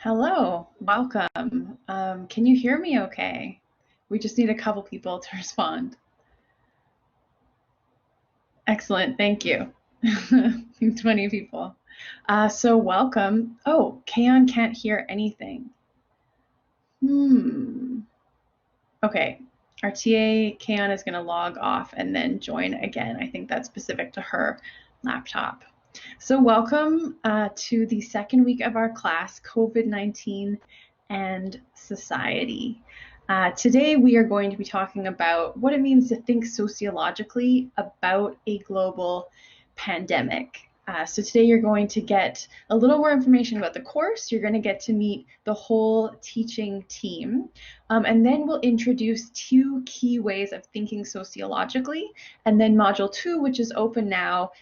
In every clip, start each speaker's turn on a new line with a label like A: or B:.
A: Hello, welcome. Can you hear me okay? We just need a couple people to respond. Excellent, thank you. 20 people. So welcome. Oh, Kaon can't hear anything. Hmm. Okay, our TA, Kaon, is going to log off and then join again. I think that's specific to her laptop. So welcome to the second week of our class, COVID-19 and Society. Today we are going to be talking about what it means to think sociologically about a global pandemic. So today you're going to get a little more information about the course. You're going to get to meet the whole teaching team. And then we'll introduce two key ways of thinking sociologically. And then module 2, which is open now,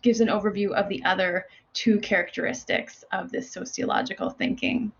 A: gives an overview of the other two characteristics of this sociological thinking.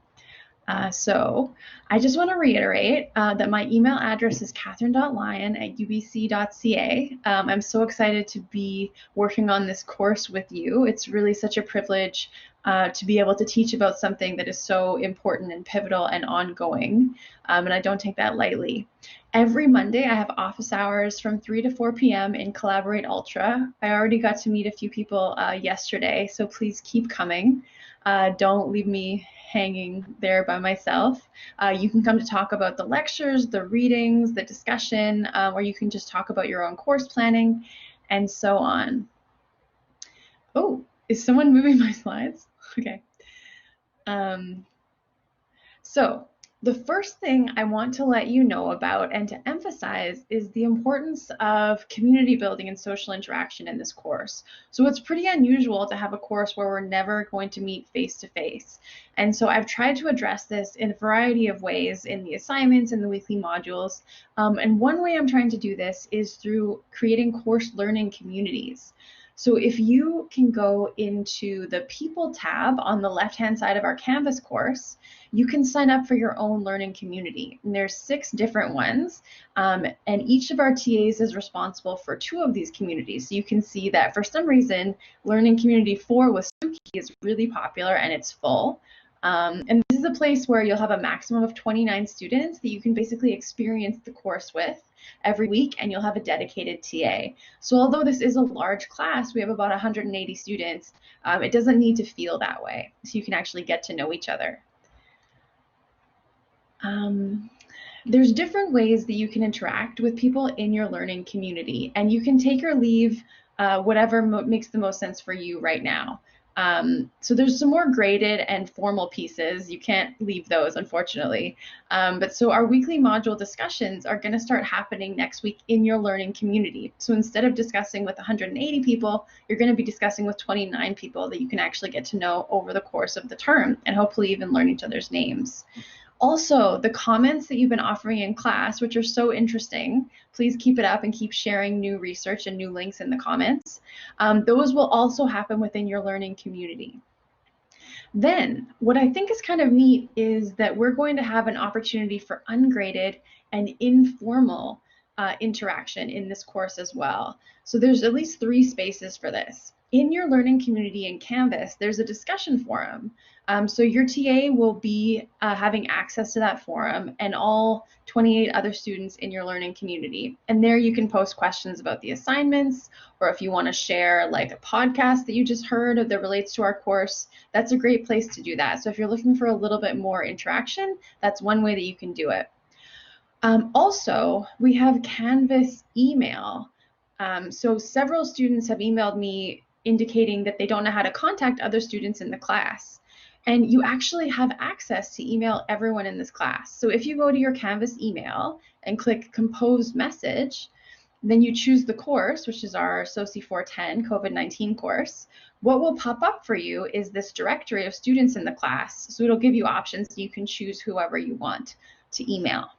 A: So I just want to reiterate that my email address is catherine.lyon@ubc.ca. I'm so excited to be working on this course with you. It's really such a privilege to be able to teach about something that is so important and pivotal and ongoing, and I don't take that lightly. Every Monday I have office hours from 3 to 4 p.m. in Collaborate Ultra. I already got to meet a few people yesterday, so please keep coming. Don't leave me hanging there by myself. You can come to talk about the lectures, the readings, the discussion, or you can just talk about your own course planning and so on. Oh, is someone moving my slides? Okay. So the first thing I want to let you know about and to emphasize is the importance of community building and social interaction in this course. So it's pretty unusual to have a course where we're never going to meet face to face. And so I've tried to address this in a variety of ways in the assignments and the weekly modules. And one way I'm trying to do this is through creating course learning communities. So if you can go into the People tab on the left-hand side of our Canvas course, you can sign up for your own learning community. And there's 6 different ones, and each of our TAs is responsible for 2 of these communities. So you can see that for some reason, Learning Community 4 with Suki is really popular and it's full. And this is a place where you'll have a maximum of 29 students that you can basically experience the course with every week, and you'll have a dedicated TA. So although this is a large class, we have about 180 students, it doesn't need to feel that way. So you can actually get to know each other. There's different ways that you can interact with people in your learning community, and you can take or leave whatever makes the most sense for you right now. So there's some more graded and formal pieces. You can't leave those, unfortunately. But so our weekly module discussions are going to start happening next week in your learning community. So instead of discussing with 180 people, you're going to be discussing with 29 people that you can actually get to know over the course of the term and hopefully even learn each other's names. Also, the comments that you've been offering in class, which are so interesting, please keep it up and keep sharing new research and new links in the comments. Those will also happen within your learning community. Then, what I think is kind of neat is that we're going to have an opportunity for ungraded and informal interaction in this course as well. So there's at least 3 spaces for this. In your learning community in Canvas, there's a discussion forum. So your TA will be having access to that forum and all 28 other students in your learning community. And there you can post questions about the assignments, or if you want to share like a podcast that you just heard that relates to our course, that's a great place to do that. So if you're looking for a little bit more interaction, that's one way that you can do it. Also, we have Canvas email. So several students have emailed me indicating that they don't know how to contact other students in the class. And you actually have access to email everyone in this class. So if you go to your Canvas email and click Compose Message, then you choose the course, which is our SOCI 410 COVID-19 course. What will pop up for you is this directory of students in the class. So it'll give you options. You can choose whoever you want to email.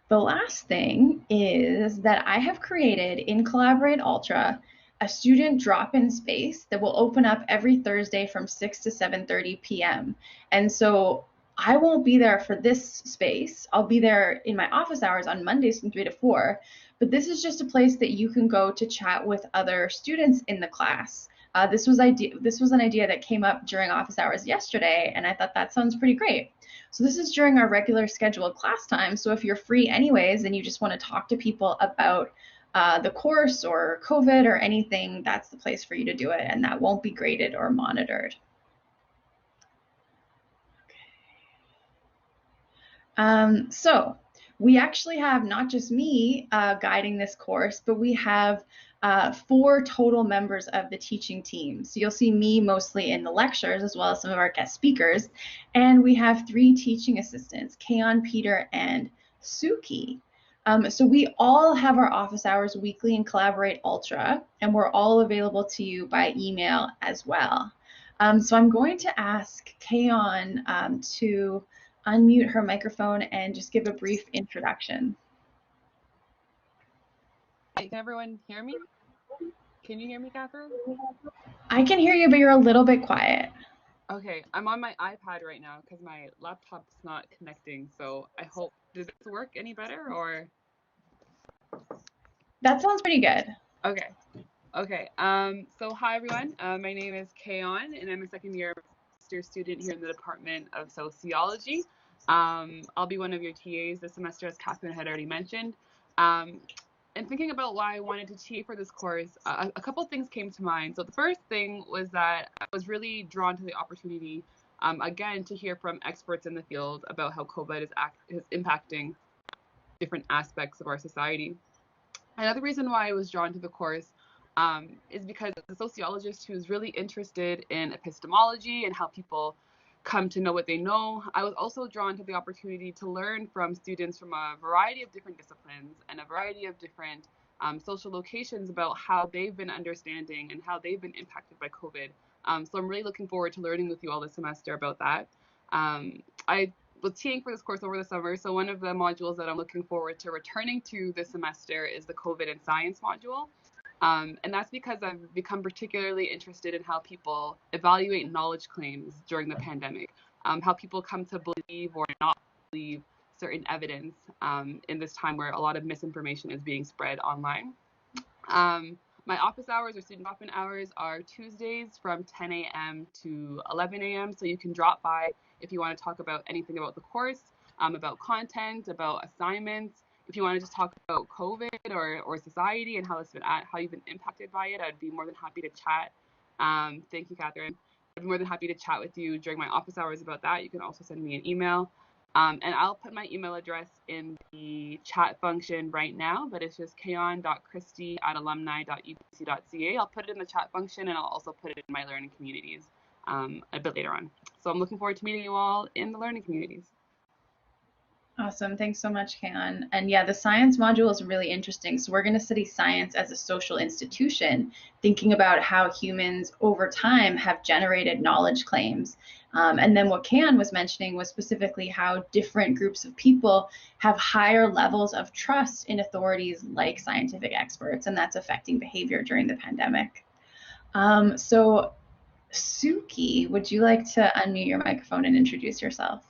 A: The last thing is that I have created in Collaborate Ultra a student drop-in space that will open up every Thursday from 6 to 7:30 p.m. And so I won't be there for this space. I'll be there in my office hours on Mondays from 3 to 4, but this is just a place that you can go to chat with other students in the class. This was an idea that came up during office hours yesterday, and I thought that sounds pretty great. So this is during our regular scheduled class time. So if you're free anyways and you just want to talk to people about the course or COVID or anything, that's the place for you to do it, and that won't be graded or monitored. So we actually have not just me guiding this course, but we have 4 total members of the teaching team. So you'll see me mostly in the lectures as well as some of our guest speakers. And we have 3 teaching assistants, Kayon, Peter, and Suki. So we all have our office hours weekly in Collaborate Ultra, and we're all available to you by email as well. So I'm going to ask Kayon to unmute her microphone and just give a brief introduction.
B: Can everyone hear me? Can you hear me, Catherine?
A: I can hear you, but you're a little bit quiet.
B: Okay, I'm on my iPad right now because my laptop's not connecting, so I hope, does this work any better or?
A: That sounds pretty good.
B: Okay. So hi everyone, my name is Kayon and I'm a second year master's student here in the Department of Sociology. I'll be one of your TAs this semester, as Catherine had already mentioned. And thinking about why I wanted to TA for this course, a couple of things came to mind. So the first thing was that I was really drawn to the opportunity, again, to hear from experts in the field about how COVID is impacting different aspects of our society. Another reason why I was drawn to the course is because as a sociologist who's really interested in epistemology and how people come to know what they know, I was also drawn to the opportunity to learn from students from a variety of different disciplines and a variety of different social locations about how they've been understanding and how they've been impacted by COVID. So I'm really looking forward to learning with you all this semester about that. I was TAing for this course over the summer, so one of the modules that I'm looking forward to returning to this semester is the COVID and science module. And that's because I've become particularly interested in how people evaluate knowledge claims during the pandemic, how people come to believe or not believe certain evidence in this time where a lot of misinformation is being spread online. My office hours or student drop-in hours are Tuesdays from 10 a.m. to 11 a.m. So you can drop by if you want to talk about anything about the course, about content, about assignments. If you want to just talk about COVID or society and how you've been impacted by it, I'd be more than happy to chat. Thank you, Catherine. I'd be more than happy to chat with you during my office hours about that. You can also send me an email. And I'll put my email address in the chat function right now, but it's just kayon.christie@alumni.ubc.ca. I'll put it in the chat function and I'll also put it in my learning communities a bit later on. So I'm looking forward to meeting you all in the learning communities.
A: Awesome. Thanks so much, Kayon. And yeah, the science module is really interesting. So we're going to study science as a social institution, thinking about how humans over time have generated knowledge claims. And then what Kayon was mentioning was specifically how different groups of people have higher levels of trust in authorities like scientific experts, and that's affecting behavior during the pandemic. So Suki, would you like to unmute your microphone and introduce yourself?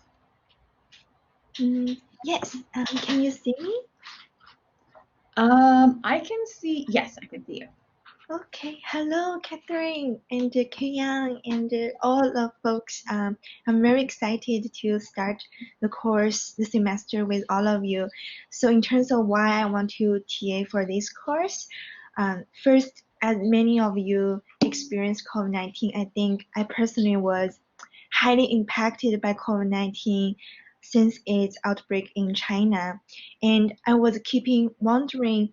C: Yes. Can you see me?
A: I can see. Yes, I can see you.
C: Okay. Hello, Catherine and Kayan and all the folks. I'm very excited to start the course this semester with all of you. So in terms of why I want to TA for this course, first, as many of you experienced COVID-19, I think I personally was highly impacted by COVID-19 since its outbreak in China. And I was keeping wondering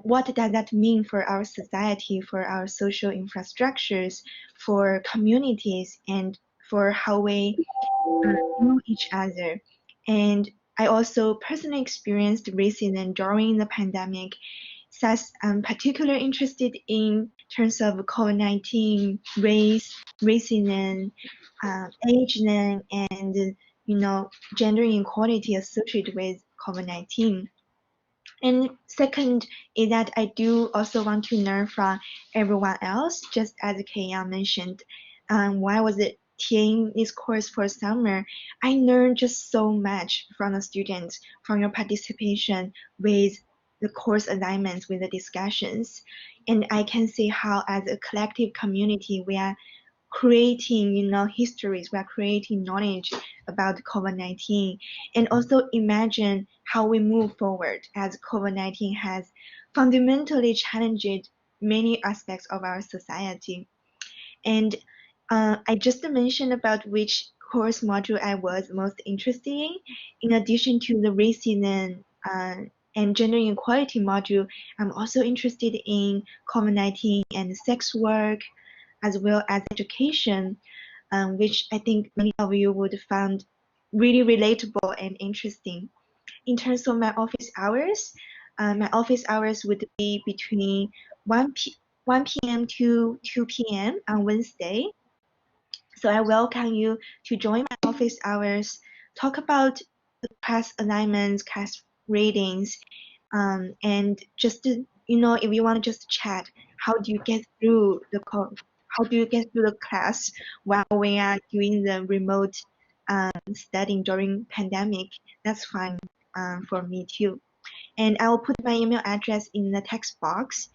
C: what does that mean for our society, for our social infrastructures, for communities, and for how we know each other. And I also personally experienced racism during the pandemic. Thus, I'm particularly interested in terms of COVID-19, race, racism, ageism, and gender inequality associated with COVID-19. And second is that I do also want to learn from everyone else, just as Kaya mentioned. When I was taking this course for summer, I learned just so much from the students, from your participation with the course assignments, with the discussions. And I can see how as a collective community, we are creating, histories, we are creating knowledge about COVID-19, and also imagine how we move forward as COVID-19 has fundamentally challenged many aspects of our society. And I just mentioned about which course module I was most interested in addition to the racism and gender inequality module, I'm also interested in COVID-19 and sex work, as well as education, which I think many of you would find really relatable and interesting. In terms of my office hours would be between 1 p.m. to 2 p.m. on Wednesday. So I welcome you to join my office hours, talk about the class alignments, class ratings, and just if you want to just chat, how do you get through how do you get through the class while we are doing the remote studying during pandemic? That's fine for me too. And I will put my email address in the text box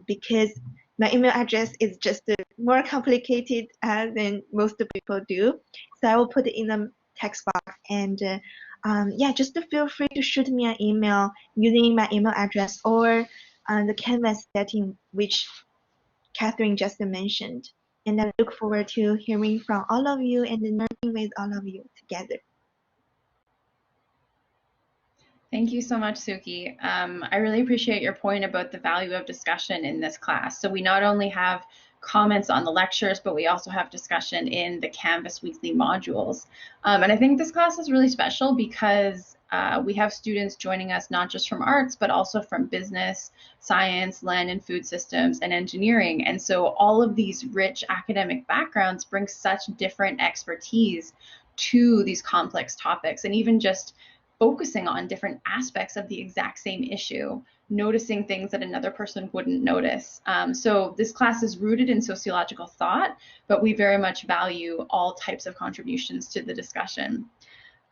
C: because my email address is just more complicated than most people do. So I will put it in the text box, and yeah, just feel free to shoot me an email using my email address or the Canvas setting which Catherine just mentioned. And I look forward to hearing from all of you and learning with all of you together.
A: Thank you so much, Suki. I really appreciate your point about the value of discussion in this class. So we not only have comments on the lectures, but we also have discussion in the Canvas weekly modules. And I think this class is really special because we have students joining us not just from arts, but also from business, science, land and food systems, and engineering. And so all of these rich academic backgrounds bring such different expertise to these complex topics, and even just focusing on different aspects of the exact same issue, noticing things that another person wouldn't notice. So this class is rooted in sociological thought, but we very much value all types of contributions to the discussion.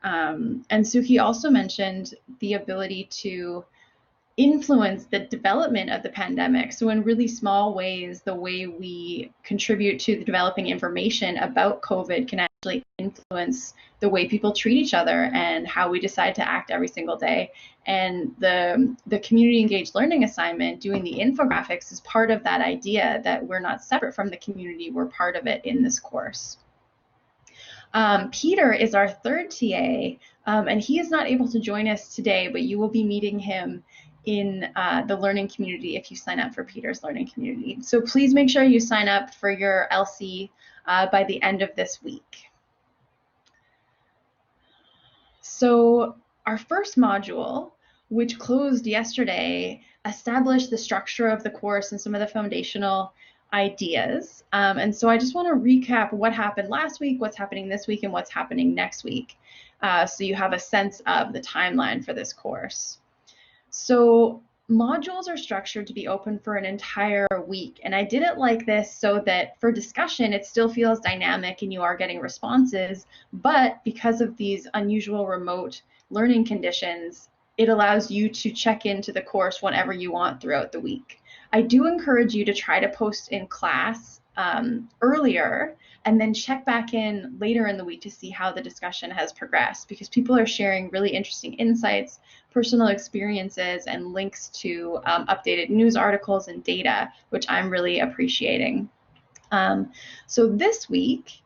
A: And Suki also mentioned the ability to influence the development of the pandemic. So in really small ways, the way we contribute to the developing information about COVID can actually influence the way people treat each other and how we decide to act every single day. And the community engaged learning assignment, doing the infographics, is part of that idea that we're not separate from the community, we're part of it in this course. Peter is our third TA, and he is not able to join us today, but you will be meeting him in the learning community if you sign up for Peter's learning community. So please make sure you sign up for your LC by the end of this week. So our first module, which closed yesterday, established the structure of the course and some of the foundational ideas. And so I just want to recap what happened last week, what's happening this week, and what's happening next week, so you have a sense of the timeline for this course. So modules are structured to be open for an entire week, and I did it like this so that for discussion it still feels dynamic and you are getting responses, but because of these unusual remote learning conditions, it allows you to check into the course whenever you want throughout the week. I do encourage you to try to post in class earlier and then check back in later in the week to see how the discussion has progressed, because people are sharing really interesting insights, personal experiences, and links to updated news articles and data, which I'm really appreciating. So this week,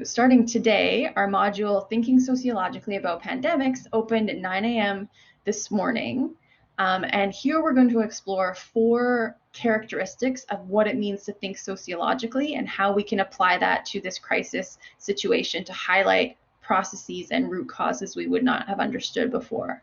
A: starting today, our module Thinking Sociologically About Pandemics opened at 9 a.m. this morning. And here we're going to explore 4 characteristics of what it means to think sociologically and how we can apply that to this crisis situation to highlight processes and root causes we would not have understood before.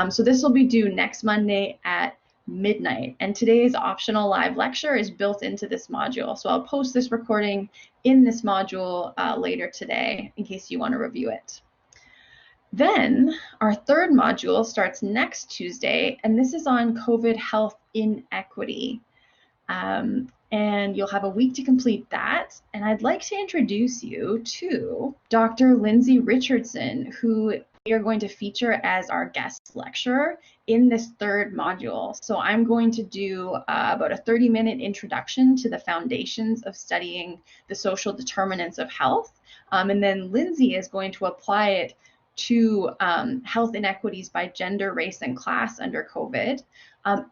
A: So this will be due next Monday at midnight, and today's optional live lecture is built into this module. So I'll post this recording in this module later today in case you want to review it. Then our third module starts next Tuesday, and this is on COVID health inequity. And you'll have a week to complete that. And I'd like to introduce you to Dr. Lindsay Richardson, who we are going to feature as our guest lecturer in this third module. So I'm going to do about a 30-minute introduction to the foundations of studying the social determinants of health. And then Lindsay is going to apply it to health inequities by gender, race, and class under COVID.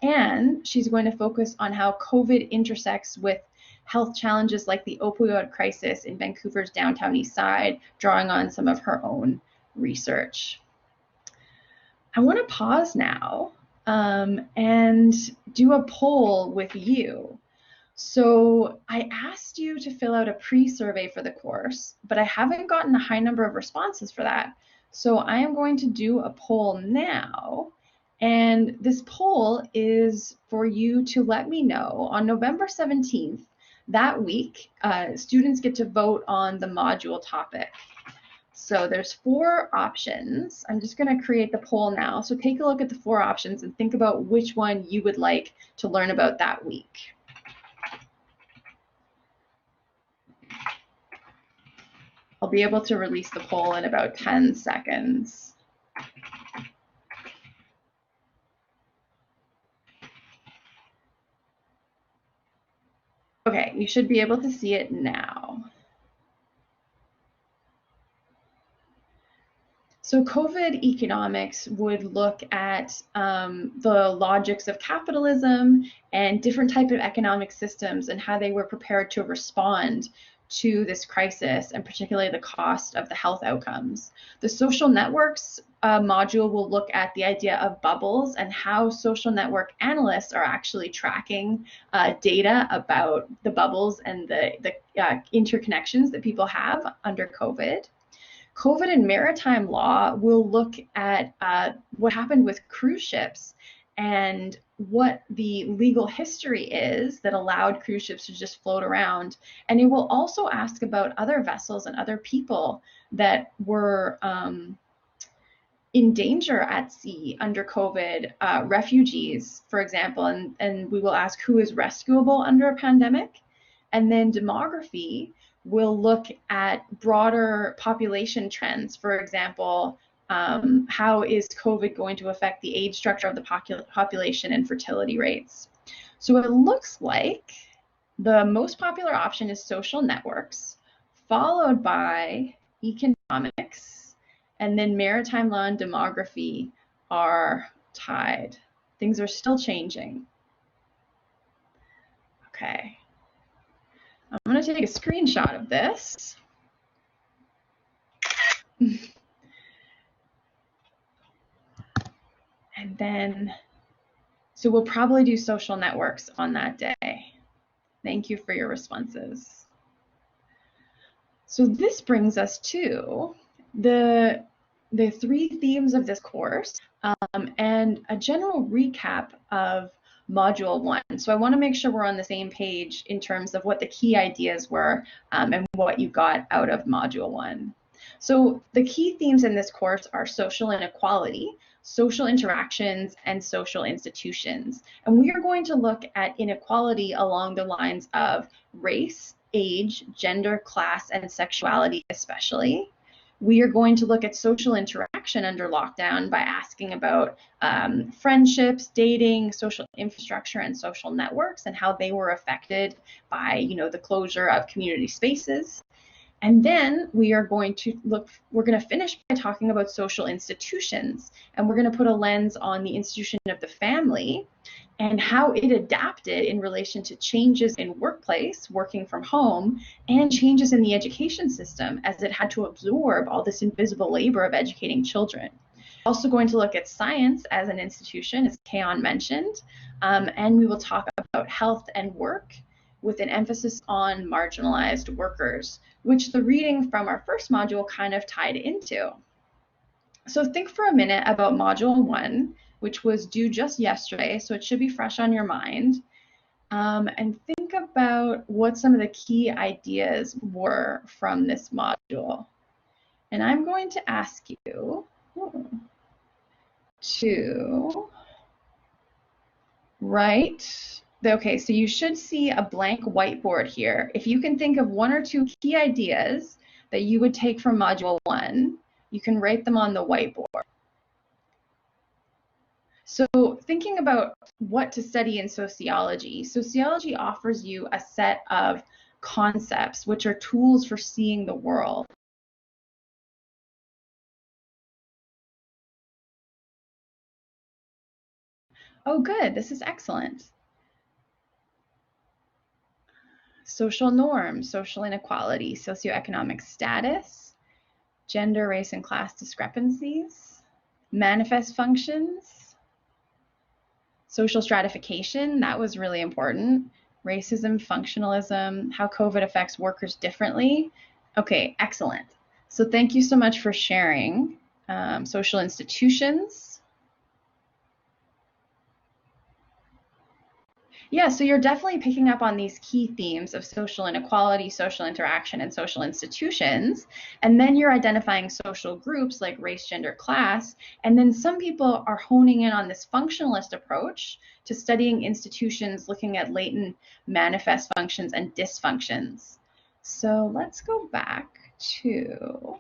A: And she's going to focus on how COVID intersects with health challenges like the opioid crisis in Vancouver's downtown east side, drawing on some of her own research. I want to pause now and do a poll with you. So I asked you to fill out a pre-survey for the course, but I haven't gotten a high number of responses for that. So I am going to do a poll now. And this poll is for you to let me know on November 17th, that week, students get to vote on the module topic. So there's 4 options. I'm just going to create the poll now. So take a look at the 4 options and think about which one you would like to learn about that week. I'll be able to release the poll in about 10 seconds. Okay, you should be able to see it now. So COVID economics would look at the logics of capitalism and different types of economic systems and how they were prepared to respond to this crisis, and particularly the cost of the health outcomes. The social networks module will look at the idea of bubbles and how social network analysts are actually tracking data about the bubbles and the interconnections that people have under COVID. COVID and maritime law will look at what happened with cruise ships and what the legal history is that allowed cruise ships to just float around. And it will also ask about other vessels and other people that were in danger at sea under COVID, refugees, for example, and we will ask who is rescuable under a pandemic. And then demography will look at broader population trends. For example, how is COVID going to affect the age structure of the population and fertility rates? So it looks like the most popular option is social networks, followed by economics, and then maritime law and demography are tied. Things are still changing. Okay. I'm going to take a screenshot of this. And then, so we'll probably do social networks on that day. Thank you for your responses. So this brings us to the 3 themes of this course and a general recap of Module 1. So I want to make sure we're on the same page in terms of what the key ideas were and what you got out of Module 1. So the key themes in this course are social inequality, social interactions, and social institutions. And we are going to look at inequality along the lines of race, age, gender, class, and sexuality especially. We are going to look at social interaction under lockdown by asking about friendships, dating, social infrastructure, and social networks, and how they were affected by, the closure of community spaces. And then we are going to we're going to finish by talking about social institutions, and we're going to put a lens on the institution of the family and how it adapted in relation to changes in workplace, working from home, and changes in the education system as it had to absorb all this invisible labor of educating children. Also going to look at science as an institution, as Kayon mentioned, and we will talk about health and work with an emphasis on marginalized workers, which the reading from our first module kind of tied into. So think for a minute about Module 1, which was due just yesterday, so it should be fresh on your mind. And think about what some of the key ideas were from this module. And I'm going to ask you to write. Okay, so you should see a blank whiteboard here. If you can think of 1 or 2 key ideas that you would take from Module 1, You can write them on the whiteboard. So thinking about what to study in sociology, sociology offers you a set of concepts, which are tools for seeing the world. Oh, good. This is excellent. Social norms, social inequality, socioeconomic status, gender, race, and class discrepancies, manifest functions, social stratification, that was really important, racism, functionalism, how COVID affects workers differently. Okay, excellent. So thank you so much for sharing. Social institutions. Yeah, so you're definitely picking up on these key themes of social inequality, social interaction, and social institutions. And then you're identifying social groups like race, gender, class. And then some people are honing in on this functionalist approach to studying institutions, looking at latent manifest functions and dysfunctions. So let's go back to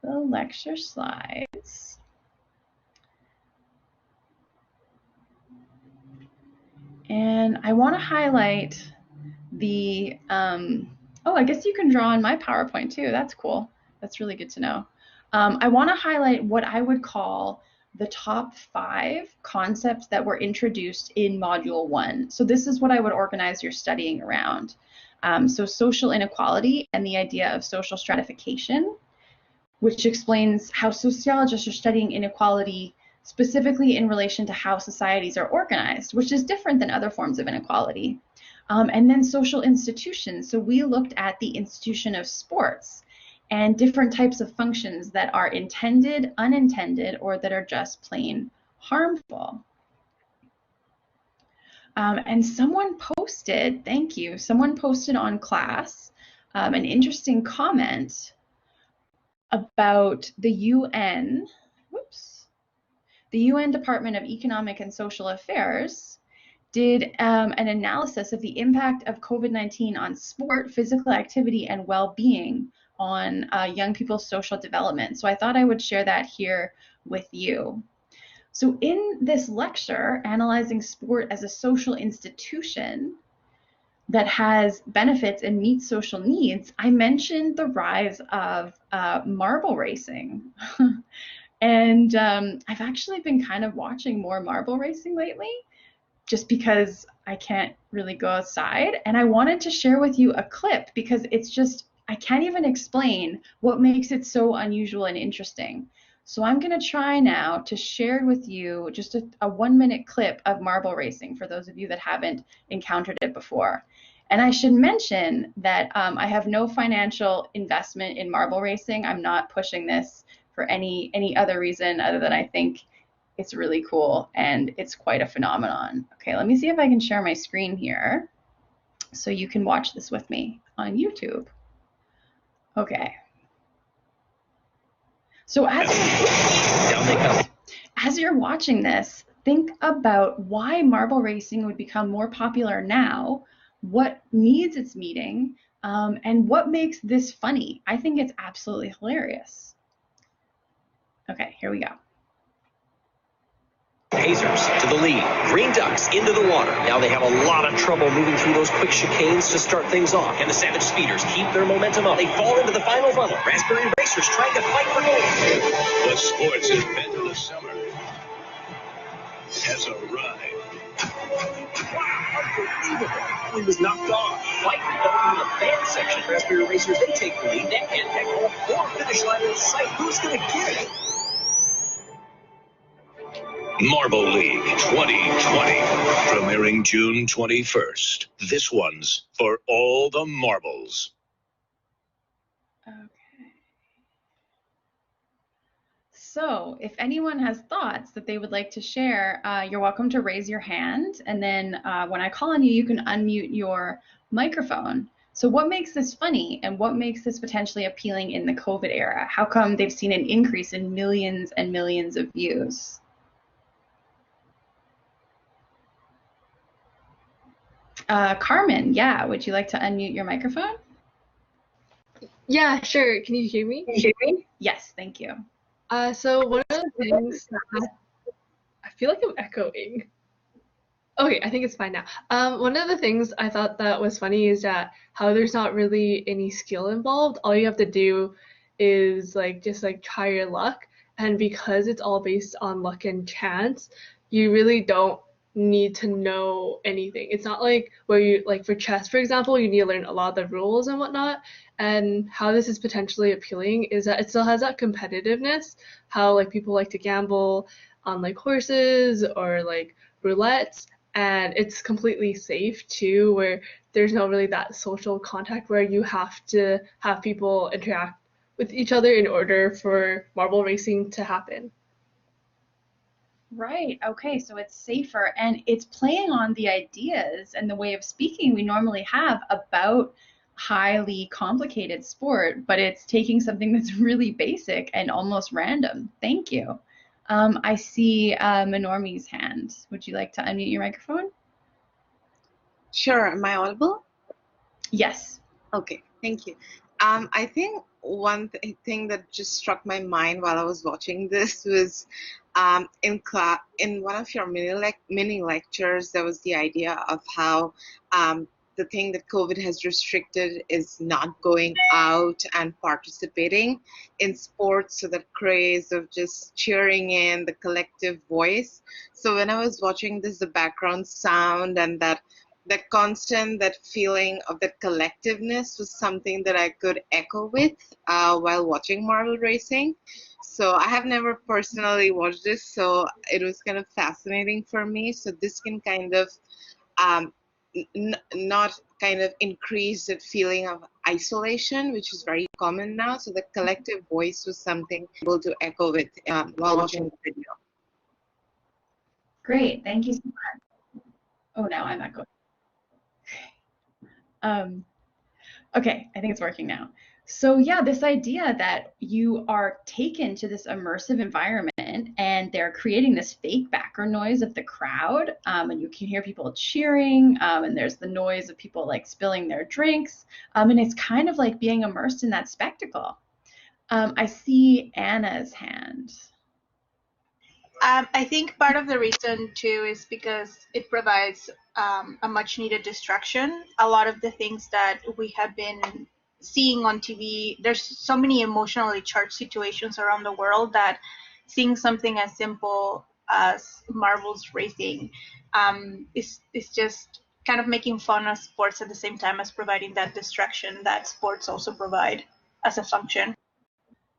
A: the lecture slides. And I want to highlight the, oh, I guess you can draw on my PowerPoint too. That's cool. That's really good to know. I want to highlight what I would call the top 5 concepts that were introduced in Module 1. So this is what I would organize your studying around. So social inequality and the idea of social stratification, which explains how sociologists are studying inequality specifically in relation to how societies are organized, which is different than other forms of inequality. And then social institutions. So we looked at the institution of sports and different types of functions that are intended, unintended, or that are just plain harmful. And someone posted, thank you, someone posted on class an interesting comment about the UN, whoops, the UN Department of Economic and Social Affairs did an analysis of the impact of COVID-19 on sport, physical activity, and well-being on young people's social development. So I thought I would share that here with you. So in this lecture, analyzing sport as a social institution that has benefits and meets social needs, I mentioned the rise of marble racing. And I've actually been kind of watching more marble racing lately, just because I can't really go outside. And I wanted to share with you a clip because it's just, I can't even explain what makes it so unusual and interesting. So I'm going to try now to share with you just a 1-minute clip of marble racing for those of you that haven't encountered it before. And I should mention that I have no financial investment in marble racing. I'm not pushing this for any other reason other than I think it's really cool and it's quite a phenomenon. Okay, let me see if I can share my screen here so you can watch this with me on YouTube. Okay. So as you're watching this, think about why marble racing would become more popular now, what needs it's meeting, and what makes this funny. I think it's absolutely hilarious. Okay, here we go.
D: Pacers to the lead. Green Ducks into the water. Now they have a lot of trouble moving through those quick chicanes to start things off. And the Savage Speeders keep their momentum up. They fall into the final funnel. Raspberry Racers trying to fight for gold.
E: The sports event of the summer has arrived.
D: Wow, unbelievable. He was knocked off. Fight in the fan section. Raspberry Racers, they take the lead. Neck and neck hold. 4 finish line in sight. Who's going to get it?
E: Marble League 2020, premiering June 21st. This one's for all the marbles.
A: Okay. So if anyone has thoughts that they would like to share, you're welcome to raise your hand. And then when I call on you, you can unmute your microphone. So what makes this funny and what makes this potentially appealing in the COVID era? How come they've seen an increase in millions and millions of views? Carmen, yeah, would you like to unmute your microphone?
F: Yeah, sure. Can you hear me?
A: Yes, thank you.
F: So one of the things that I feel like I'm echoing. Okay, I think it's fine now. One of the things I thought that was funny is that how there's not really any skill involved. All you have to do is just try your luck, and because it's all based on luck and chance, you really don't need to know anything. It's not like where you like for chess, for example, you need to learn a lot of the rules and whatnot. And how this is potentially appealing is that it still has that competitiveness, how people like to gamble on horses or roulette, and it's completely safe too, where there's no really that social contact where you have to have people interact with each other in order for marble racing to happen.
A: Right. Okay. So it's safer and it's playing on the ideas and the way of speaking we normally have about highly complicated sport, but it's taking something that's really basic and almost random. Thank you. I see Menormi's hand. Would you like to unmute your microphone?
G: Sure. Am I audible?
A: Yes.
G: Okay. Thank you. I think one thing that just struck my mind while I was watching this was in one of your mini lectures, there was the idea of how the thing that COVID has restricted is not going out and participating in sports. So the craze of just cheering in, the collective voice. So when I was watching this, the background sound and that constant, that feeling of that collectiveness was something that I could echo with while watching marble racing. So I have never personally watched this, so it was kind of fascinating for me. So this can kind of um, not kind of increase that feeling of isolation, which is very common now. So the collective voice was something able to echo with while watching the video.
A: Great. Thank you so much. Oh, now I'm echoing. Um, Okay, I think it's working now. So yeah, this idea that you are taken to this immersive environment and they're creating this fake background noise of the crowd, and you can hear people cheering, and there's the noise of people like spilling their drinks, and it's kind of like being immersed in that spectacle. I see Anna's hand.
H: I think part of the reason too is because it provides a much needed distraction. A lot of the things that we have been seeing on TV, there's so many emotionally charged situations around the world that seeing something as simple as marbles racing is just kind of making fun of sports at the same time as providing that distraction that sports also provide as a function.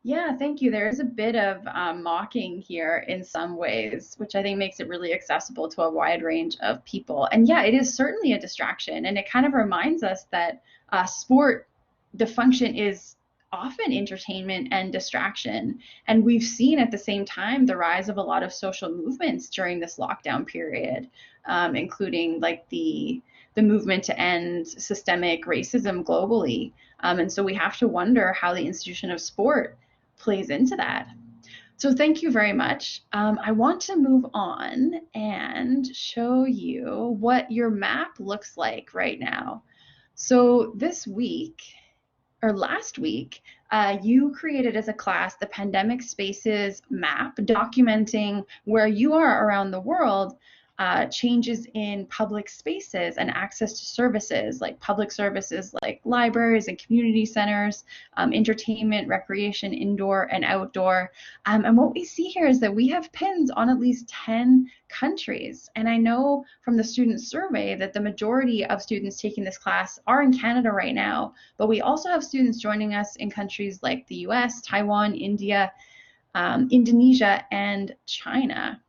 A: Yeah, thank you. There is a bit of mocking here in some ways, which I think makes it really accessible to a wide range of people. And yeah, it is certainly a distraction. And it kind of reminds us that sport, the function is often entertainment and distraction. And we've seen at the same time the rise of a lot of social movements during this lockdown period, including like the movement to end systemic racism globally. And so we have to wonder how the institution of sport plays into that. So thank you very much. I want to move on and show you what your map looks like right now. So this week, or last week, you created as a class the Pandemic Spaces map, documenting where you are around the world, changes in public spaces and access to services like public services like libraries and community centers, entertainment, recreation, indoor and outdoor. And what we see here is that we have pins on at least 10 countries. And I know from the student survey that the majority of students taking this class are in Canada right now, but we also have students joining us in countries like the US, Taiwan, India, Indonesia, and China.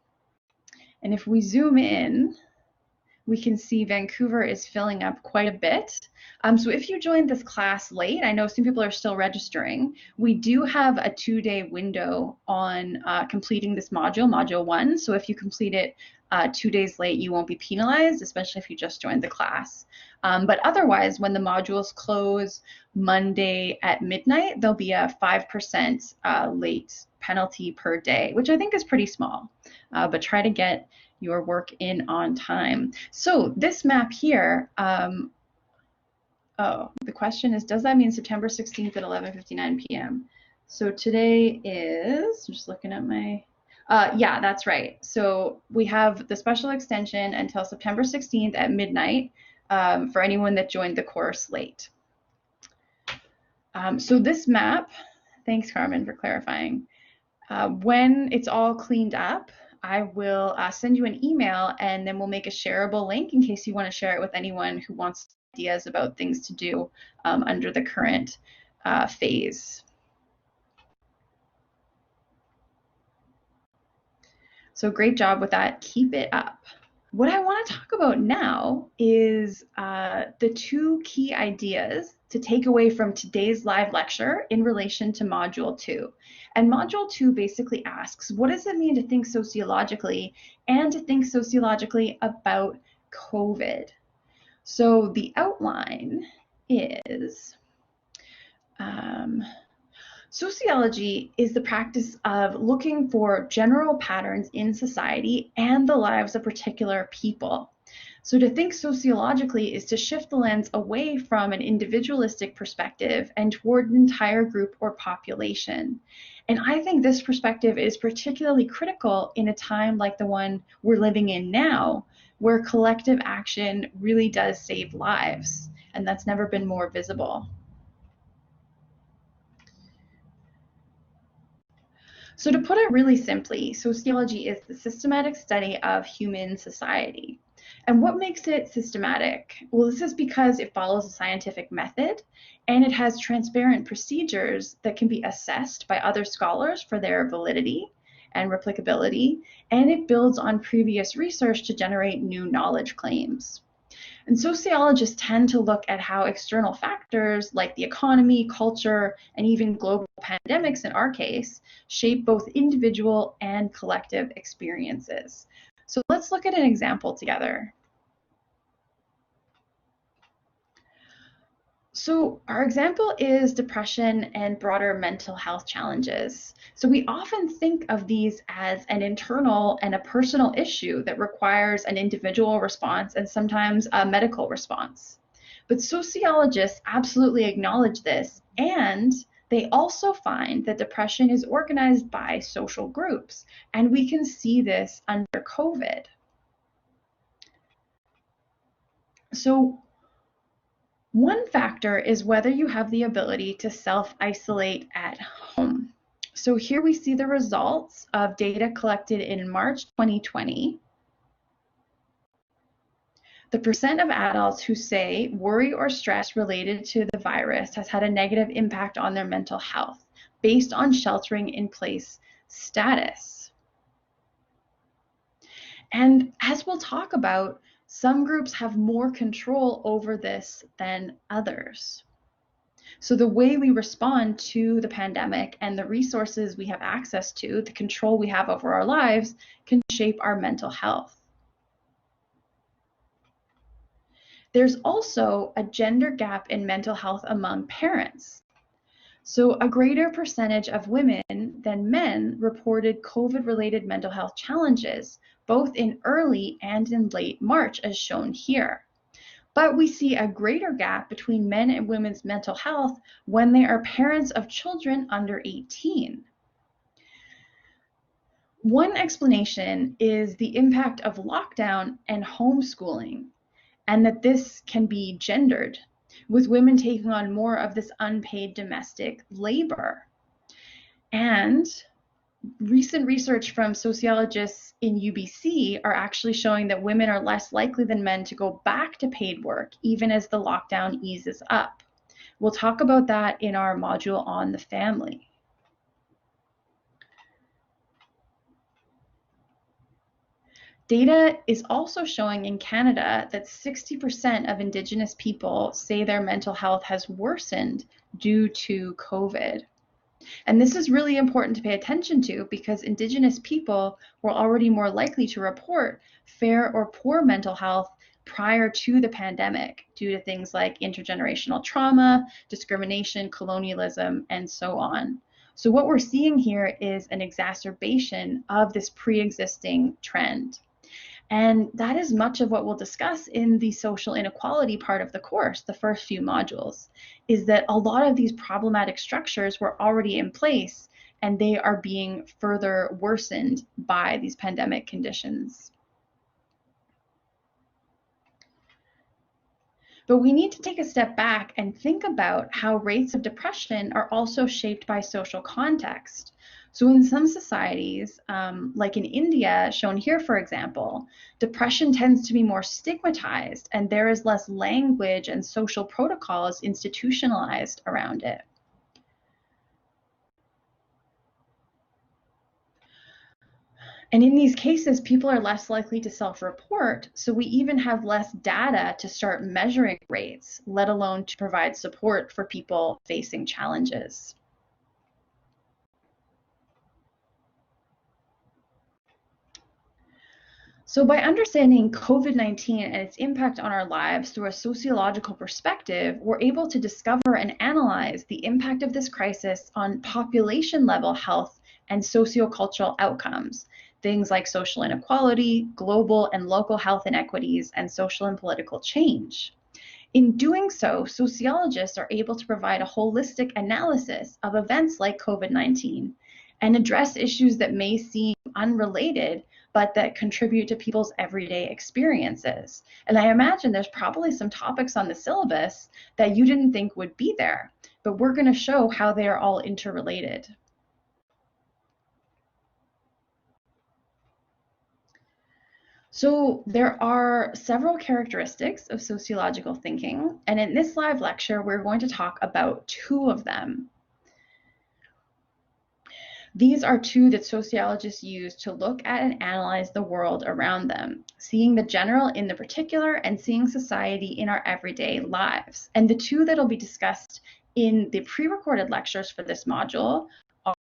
A: And if we zoom in, we can see Vancouver is filling up quite a bit. So if you joined this class late, I know some people are still registering. We do have a 2-day window on completing this module, Module 1. So if you complete it 2 days late, you won't be penalized, especially if you just joined the class. But otherwise, when the modules close Monday at midnight, there'll be a 5% late penalty per day, which I think is pretty small. But try to get your work in on time. So this map here, Oh, the question is, does that mean September 16th at 11:59 p.m.? So today is, I'm just looking at my, yeah, that's right. So we have the special extension until September 16th at midnight for anyone that joined the course late. So this map, thanks Carmen for clarifying. When it's all cleaned up, I will send you an email and then we'll make a shareable link in case you want to share it with anyone who wants ideas about things to do under the current phase. So great job with that. Keep it up. What I want to talk about now is the two key ideas to take away from today's live lecture in relation to Module 2. And Module 2 basically asks, what does it mean to think sociologically and to think sociologically about COVID? So the outline is, sociology is the practice of looking for general patterns in society and the lives of particular people. So to think sociologically is to shift the lens away from an individualistic perspective and toward an entire group or population. And I think this perspective is particularly critical in a time like the one we're living in now, where collective action really does save lives, and that's never been more visible. So to put it really simply, sociology is the systematic study of human society. And what makes it systematic? Well, this is because it follows a scientific method and it has transparent procedures that can be assessed by other scholars for their validity and replicability, and it builds on previous research to generate new knowledge claims. And sociologists tend to look at how external factors like the economy, culture, and even global pandemics in our case, shape both individual and collective experiences. So let's look at an example together. So our example is depression and broader mental health challenges. So we often think of these as an internal and a personal issue that requires an individual response and sometimes a medical response. But sociologists absolutely acknowledge this, and they also find that depression is organized by social groups, and we can see this under COVID. So one factor is whether you have the ability to self-isolate at home. So here we see the results of data collected in March 2020. The percent of adults who say worry or stress related to the virus has had a negative impact on their mental health based on sheltering in place status. And as we'll talk about, some groups have more control over this than others. So the way we respond to the pandemic and the resources we have access to, the control we have over our lives, can shape our mental health. There's also a gender gap in mental health among parents. So a greater percentage of women than men reported COVID-related mental health challenges, both in early and in late March, as shown here. But we see a greater gap between men and women's mental health when they are parents of children under 18. One explanation is the impact of lockdown and homeschooling, and that this can be gendered, with women taking on more of this unpaid domestic labor. And recent research from sociologists in UBC are actually showing that women are less likely than men to go back to paid work, even as the lockdown eases up. We'll talk about that in our module on the family. Data is also showing in Canada that 60% of Indigenous people say their mental health has worsened due to COVID. And this is really important to pay attention to because Indigenous people were already more likely to report fair or poor mental health prior to the pandemic due to things like intergenerational trauma, discrimination, colonialism, and so on. So what we're seeing here is an exacerbation of this pre-existing trend. And that is much of what we'll discuss in the social inequality part of the course, the first few modules, is that a lot of these problematic structures were already in place and they are being further worsened by these pandemic conditions. But we need to take a step back and think about how rates of depression are also shaped by social context. So in some societies, like in India, shown here, for example, depression tends to be more stigmatized and there is less language and social protocols institutionalized around it. And in these cases, people are less likely to self-report, so we even have less data to start measuring rates, let alone to provide support for people facing challenges. So by understanding COVID-19 and its impact on our lives through a sociological perspective, we're able to discover and analyze the impact of this crisis on population-level health and sociocultural outcomes, things like social inequality, global and local health inequities, and social and political change. In doing so, sociologists are able to provide a holistic analysis of events like COVID-19 and address issues that may seem unrelated, but that contribute to people's everyday experiences. And I imagine there's probably some topics on the syllabus that you didn't think would be there, but we're going to show how they are all interrelated. So there are several characteristics of sociological thinking, and in this live lecture, we're going to talk about two of them. These are two that sociologists use to look at and analyze the world around them, seeing the general in the particular and seeing society in our everyday lives. And the two that will be discussed in the pre-recorded lectures for this module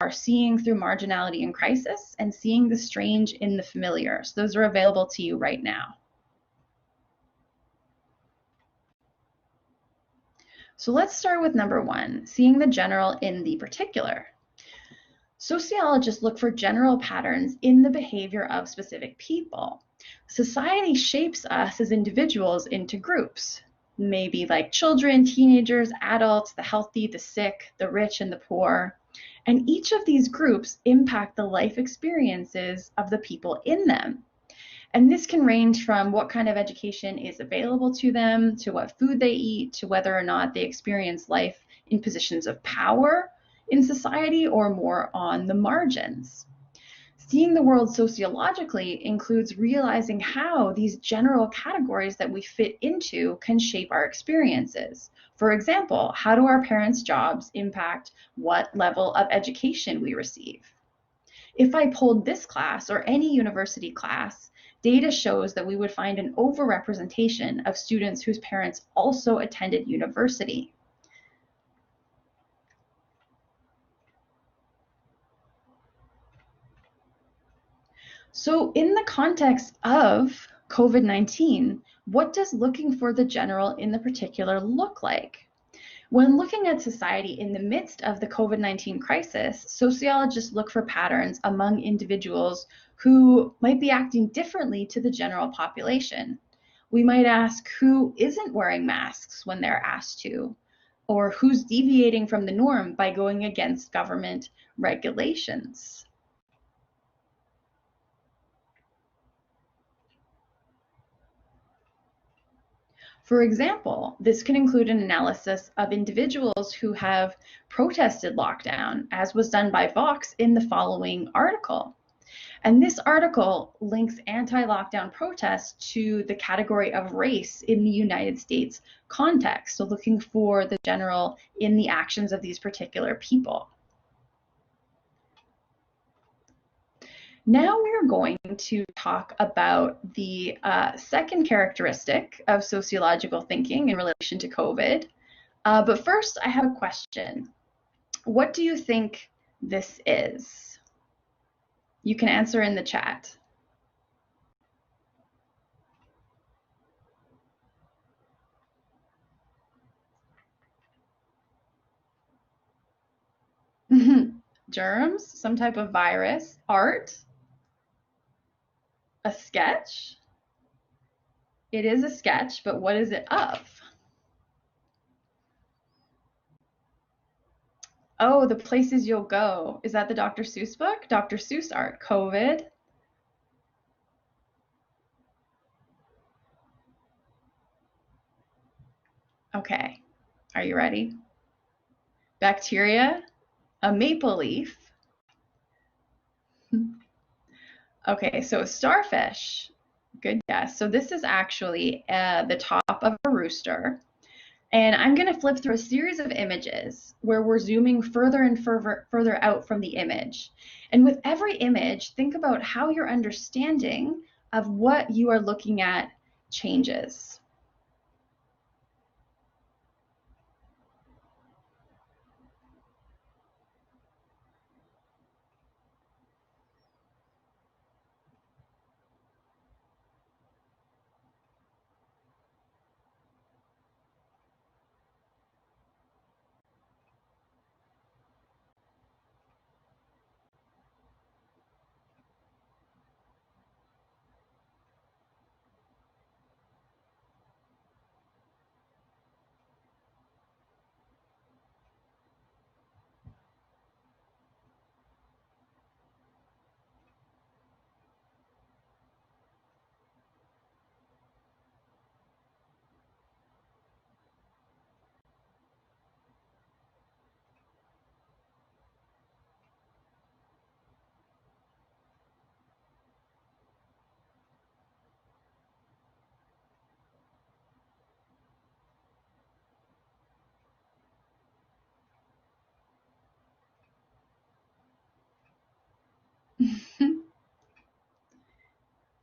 A: are seeing through marginality and crisis and seeing the strange in the familiar. So those are available to you right now. So let's start with number one, seeing the general in the particular. Sociologists look for general patterns in the behavior of specific people. Society shapes us as individuals into groups, maybe like children, teenagers, adults, the healthy, the sick, the rich, and the poor. And each of these groups impact the life experiences of the people in them. And this can range from what kind of education is available to them, to what food they eat, to whether or not they experience life in positions of power in society or more on the margins. Seeing the world sociologically includes realizing how these general categories that we fit into can shape our experiences. For example, how do our parents' jobs impact what level of education we receive? If I polled this class or any university class, data shows that we would find an overrepresentation of students whose parents also attended university. So in the context of COVID-19, what does looking for the general in the particular look like? When looking at society in the midst of the COVID-19 crisis, sociologists look for patterns among individuals who might be acting differently to the general population. We might ask who isn't wearing masks when they're asked to, or who's deviating from the norm by going against government regulations. For example, this can include an analysis of individuals who have protested lockdown, as was done by Vox in the following article. And this article links anti-lockdown protests to the category of race in the United States context, so looking for the general in the actions of these particular people. Now we're going to talk about the second characteristic of sociological thinking in relation to COVID. But first, I have a question. What do you think this is? You can answer in the chat. Germs, some type of virus, art, a sketch. It is a sketch, but what is it of? Oh, The Places You'll Go. Is that the Dr. Seuss book? Dr. Seuss art. COVID. Okay. Are you ready? Bacteria. A maple leaf. Okay, so starfish. Good guess. So this is actually the top of a rooster. And I'm going to flip through a series of images where we're zooming further and further out from the image. And with every image, think about how your understanding of what you are looking at changes.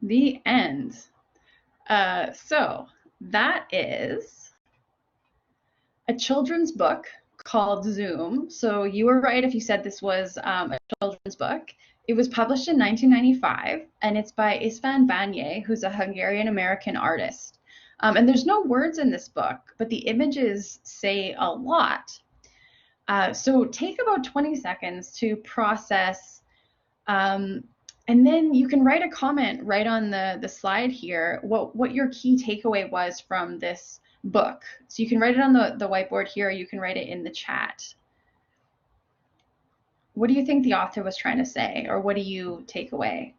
A: The end. So that is a children's book called Zoom. So you were right if you said this was a children's book. It was published in 1995, and it's by István Bányai, who's a Hungarian-American artist. And there's no words in this book, but the images say a lot. So take about 20 seconds to process, and then you can write a comment right on the slide here, what your key takeaway was from this book. So you can write it on the whiteboard here, or you can write it in the chat. What do you think the author was trying to say, or what do you take away?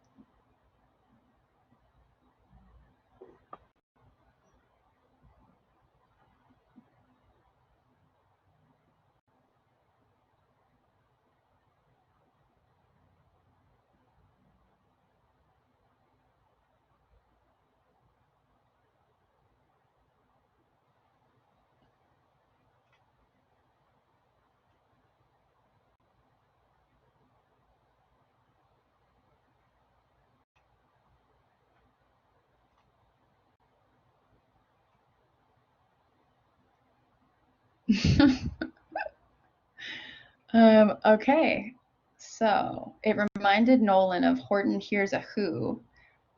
A: Okay, so it reminded Nolan of Horton Hears a Who.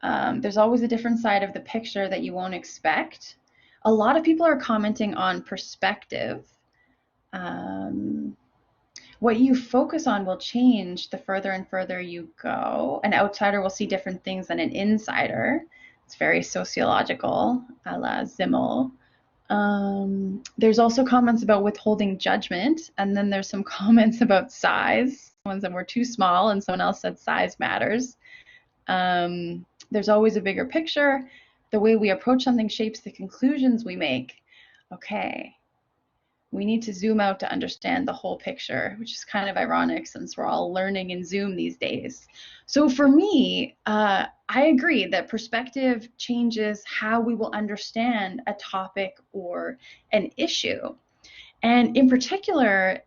A: There's always a different side of the picture that you won't expect. A lot of people are commenting on perspective. What you focus on will change the further and further you go. An outsider will see different things than an insider. It's very sociological, a la Zimmel. There's also comments about withholding judgment, and then there's some comments about size. Ones that were too small, and someone else said size matters. There's always a bigger picture. The way we approach something shapes the conclusions we make. Okay, we need to zoom out to understand the whole picture, which is kind of ironic since we're all learning in Zoom these days. So for me, I agree that perspective changes how we will understand a topic or an issue. And in particular,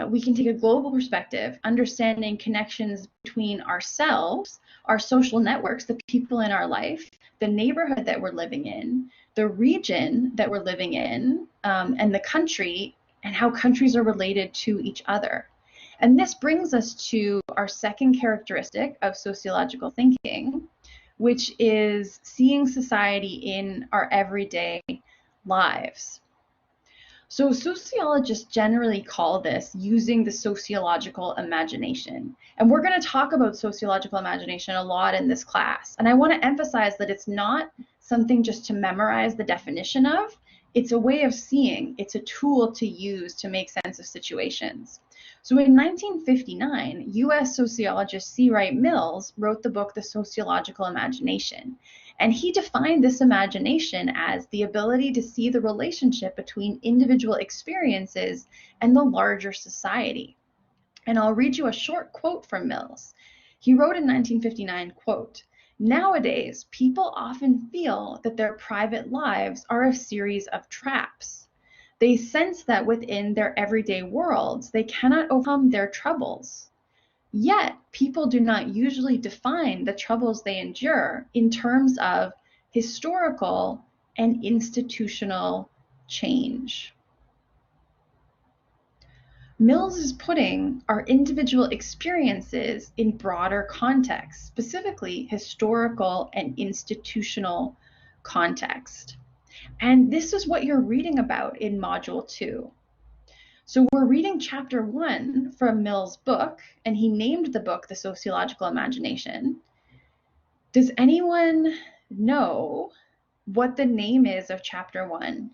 A: we can take a global perspective, understanding connections between ourselves, our social networks, the people in our life, the neighborhood that we're living in, the region that we're living in, and the country, and how countries are related to each other. And this brings us to our second characteristic of sociological thinking, which is seeing society in our everyday lives. So sociologists generally call this using the sociological imagination. And we're going to talk about sociological imagination a lot in this class. And I want to emphasize that it's not something just to memorize the definition of. It's a way of seeing. It's a tool to use to make sense of situations. So in 1959, US sociologist C. Wright Mills wrote the book The Sociological Imagination. And he defined this imagination as the ability to see the relationship between individual experiences and the larger society. And I'll read you a short quote from Mills. He wrote in 1959, quote, "Nowadays, people often feel that their private lives are a series of traps. They sense that within their everyday worlds, they cannot overcome their troubles. Yet, people do not usually define the troubles they endure in terms of historical and institutional change." Mills is putting our individual experiences in broader context, specifically historical and institutional context. And this is what you're reading about in Module 2. So we're reading chapter 1 from Mills' book, and he named the book The Sociological Imagination. Does anyone know what the name is of chapter 1?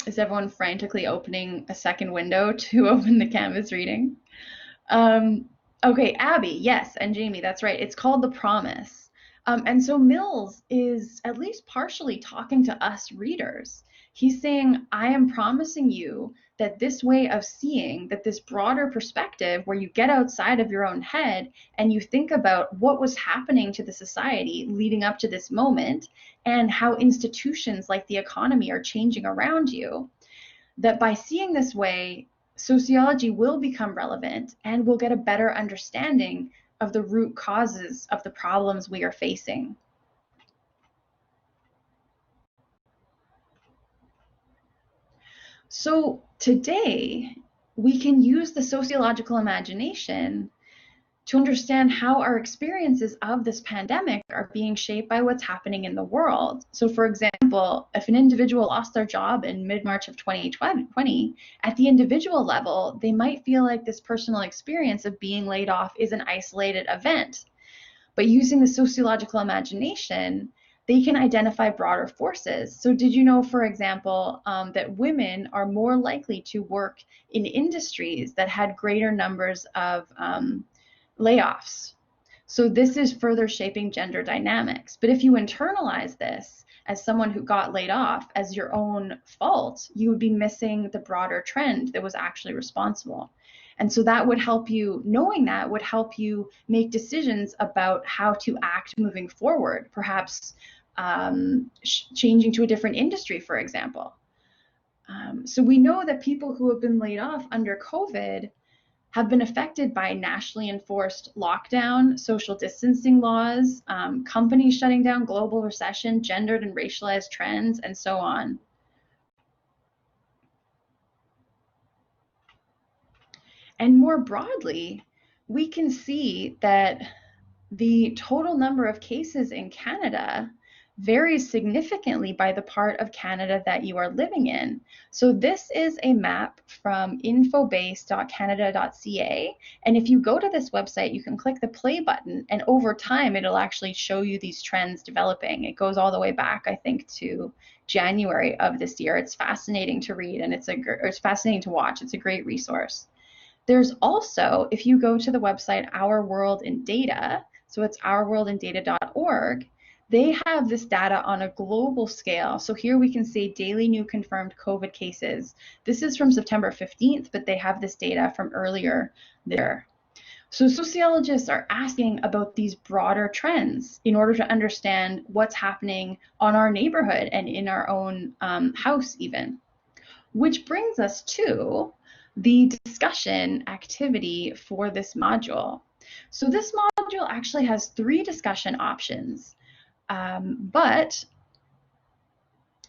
A: Is everyone frantically opening a second window to open the Canvas reading? Okay, Abby, yes, and Jamie, that's right. It's called The Promise. And so Mills is at least partially talking to us readers. He's saying, I am promising you that this way of seeing, that this broader perspective where you get outside of your own head and you think about what was happening to the society leading up to this moment and how institutions like the economy are changing around you, that by seeing this way, sociology will become relevant and we'll get a better understanding of the root causes of the problems we are facing. So today, we can use the sociological imagination to understand how our experiences of this pandemic are being shaped by what's happening in the world. So for example, if an individual lost their job in mid-March of 2020, at the individual level, they might feel like this personal experience of being laid off is an isolated event. But using the sociological imagination, they can identify broader forces. So did you know, for example, that women are more likely to work in industries that had greater numbers of layoffs? So this is further shaping gender dynamics. But if you internalize this as someone who got laid off as your own fault, you would be missing the broader trend that was actually responsible. And so that would help you, knowing that would help you make decisions about how to act moving forward, perhaps changing to a different industry, for example. So we know that people who have been laid off under COVID have been affected by nationally enforced lockdown, social distancing laws, companies shutting down, global recession, gendered and racialized trends, and so on. And more broadly, we can see that the total number of cases in Canada varies significantly by the part of Canada that you are living in. So this is a map from infobase.canada.ca. And if you go to this website, you can click the play button, and over time, it'll actually show you these trends developing. It goes all the way back, I think, to January of this year. It's fascinating to read, and it's fascinating to watch. It's a great resource. There's also, if you go to the website Our World in Data, so it's ourworldindata.org, they have this data on a global scale. So here we can see daily new confirmed COVID cases. This is from September 15th, but they have this data from earlier there. So sociologists are asking about these broader trends in order to understand what's happening on our neighborhood and in our own house even. Which brings us to the discussion activity for this module. So this module actually has 3 discussion options, but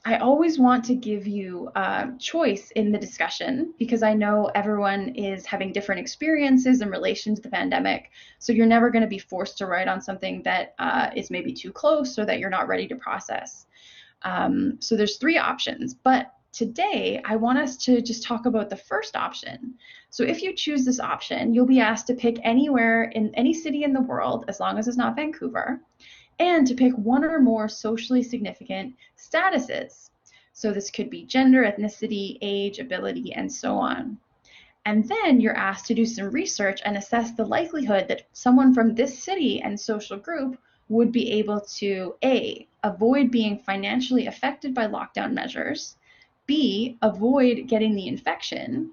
A: I always want to give you choice in the discussion because I know everyone is having different experiences in relation to the pandemic. So you're never going to be forced to write on something that is maybe too close or that you're not ready to process. So there's three options, but today I want us to just talk about the first option. So if you choose this option, you'll be asked to pick anywhere in any city in the world, as long as it's not Vancouver, and to pick one or more socially significant statuses. So this could be gender, ethnicity, age, ability, and so on. And then you're asked to do some research and assess the likelihood that someone from this city and social group would be able to A, avoid being financially affected by lockdown measures, B, avoid getting the infection,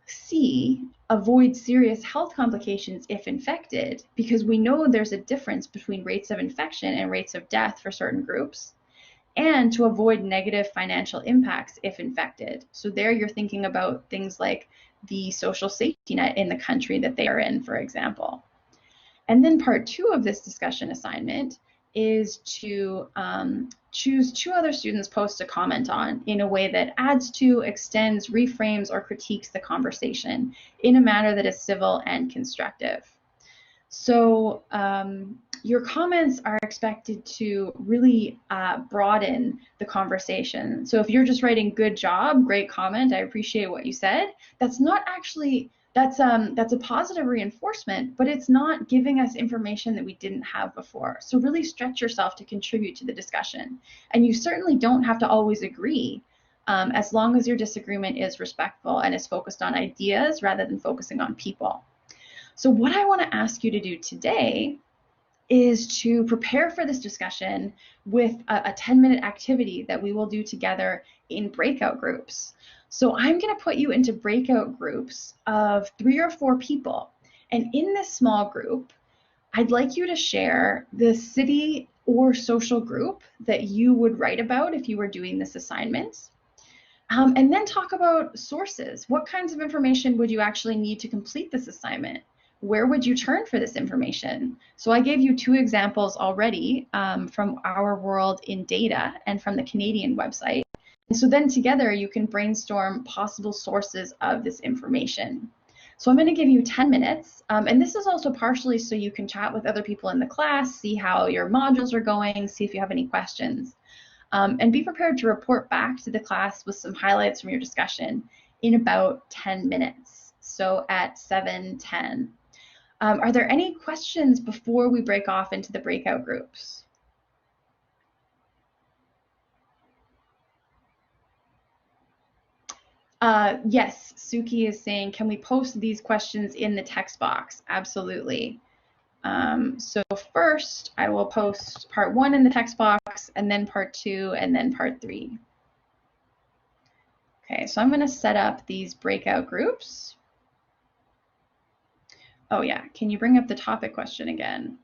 A: C, avoid serious health complications if infected, because we know there's a difference between rates of infection and rates of death for certain groups, and to avoid negative financial impacts if infected. So there you're thinking about things like the social safety net in the country that they are in, for example. And then part two of this discussion assignment is to choose two other students' posts to comment on in a way that adds to, extends, reframes, or critiques the conversation in a manner that is civil and constructive. So your comments are expected to really broaden the conversation. So if you're just writing good job, great comment, I appreciate what you said, that's not actually, that's a positive reinforcement, but it's not giving us information that we didn't have before. So really stretch yourself to contribute to the discussion. And you certainly don't have to always agree, as long as your disagreement is respectful and is focused on ideas rather than focusing on people. So what I want to ask you to do today is to prepare for this discussion with a 10-minute activity that we will do together in breakout groups. So I'm going to put you into breakout groups of 3 or 4 people. And in this small group, I'd like you to share the city or social group that you would write about if you were doing this assignment. And then talk about sources. What kinds of information would you actually need to complete this assignment? Where would you turn for this information? So I gave you 2 examples already from Our World in Data and from the Canadian website. And so then together you can brainstorm possible sources of this information. So I'm going to give you 10 minutes, and this is also partially so you can chat with other people in the class, see how your modules are going, see if you have any questions. And be prepared to report back to the class with some highlights from your discussion in about 10 minutes, so at 7:10. Are there any questions before we break off into the breakout groups? Yes, Suki is saying, can we post these questions in the text box? Absolutely. So first, I will post part 1 in the text box, and then part 2, and then part 3. Okay, so I'm going to set up these breakout groups. Oh yeah, can you bring up the topic question again?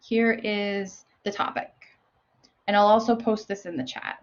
A: Here is the topic. And I'll also post this in the chat.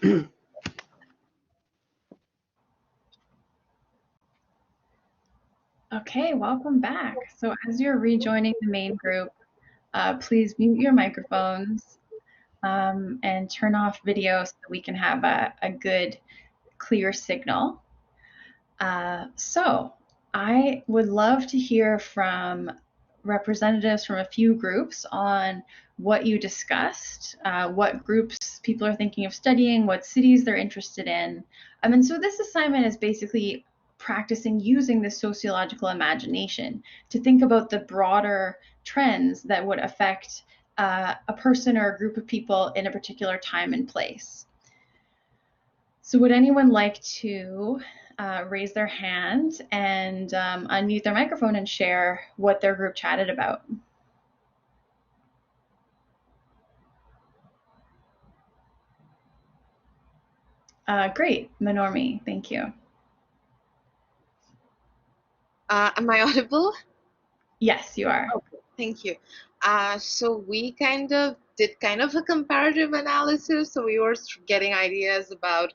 A: Okay, welcome back. So as you're rejoining the main group, please mute your microphones and turn off video so that we can have a good, clear signal. So I would love to hear from representatives from a few groups on what you discussed, what groups people are thinking of studying, what cities they're interested in. And so this assignment is basically practicing using the sociological imagination to think about the broader trends that would affect a person or a group of people in a particular time and place. So would anyone like to raise their hand and unmute their microphone and share what their group chatted about? Great, Manormi, thank you.
G: Am I audible?
A: Yes, you are.
G: Okay, thank you. So we did a comparative analysis. So we were getting ideas about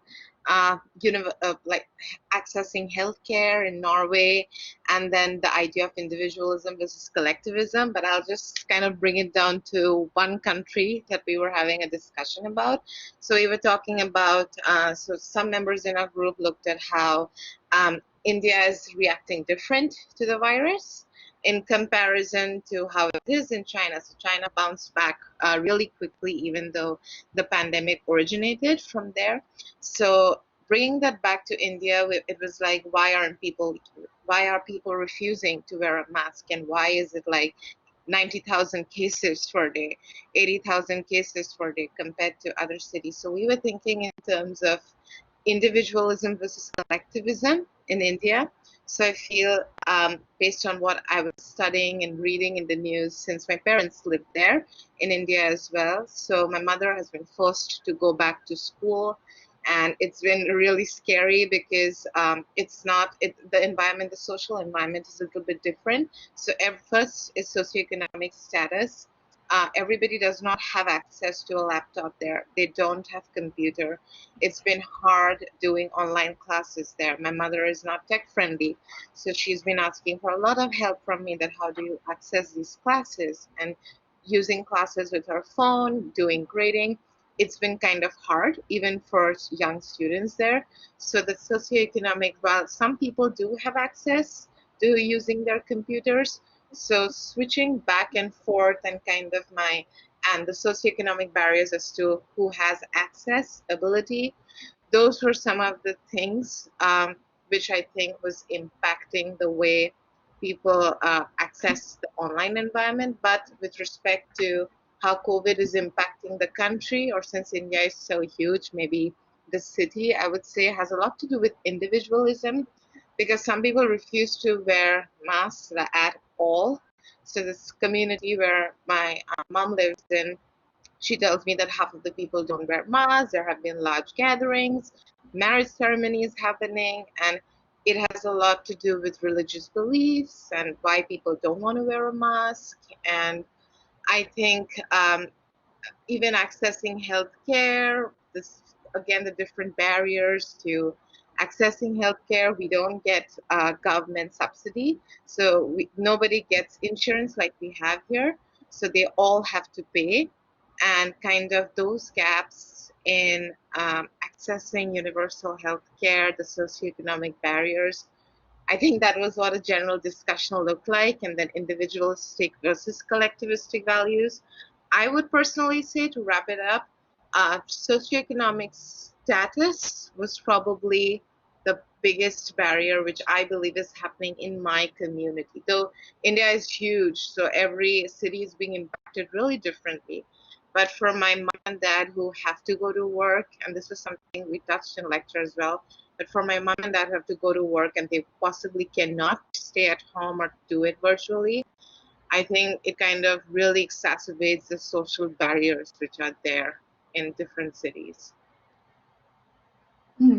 G: like accessing healthcare in Norway, and then the idea of individualism versus collectivism. But I'll just kind of bring it down to one country that we were having a discussion about. So we were talking about, so some members in our group looked at how India is reacting different to the virus in comparison to how it is in China. So China bounced back really quickly, even though the pandemic originated from there. So bringing that back to India, it was like, why are people refusing to wear a mask, and why is it like 90,000 cases per day, 80,000 cases per day compared to other cities? So we were thinking in terms of individualism versus collectivism in India. So I feel, based on what I was studying and reading in the news, since my parents lived there in India as well, so my mother has been forced to go back to school, and it's been really scary because the environment, the social environment is a little bit different. So first is socioeconomic status. Everybody does not have access to a laptop there. They don't have computer. It's been hard doing online classes there. My mother is not tech friendly, so she's been asking for a lot of help from me that how do you access these classes, and using classes with her phone, doing grading. It's been kind of hard, even for young students there. So the socioeconomic, while some people do have access to using their computers, so switching back and forth and and the socioeconomic barriers as to who has access, ability, those were some of the things which I think was impacting the way people access the online environment. But with respect to how COVID is impacting the country, or since India is so huge, maybe the city, I would say, has a lot to do with individualism, because some people refuse to wear masks at all. So this community where my mom lives in, she tells me that half of the people don't wear masks. There have been large gatherings, marriage ceremonies happening, and it has a lot to do with religious beliefs and why people don't want to wear a mask. And I think even accessing healthcare, this again, the different barriers to accessing healthcare. We don't get government subsidy, so nobody gets insurance like we have here. So they all have to pay, and kind of those gaps in accessing universal healthcare, the socioeconomic barriers, I think that was what a general discussion looked like, and then individualistic versus collectivistic values. I would personally say, to wrap it up, socioeconomic status was probably the biggest barrier, which I believe is happening in my community. Though India is huge, so every city is being impacted really differently. But for my mom and dad who have to go to work, and this was something we touched in lecture as well, but for my mom and dad who have to go to work and they possibly cannot stay at home or do it virtually, I think it kind of really exacerbates the social barriers which are there in different cities.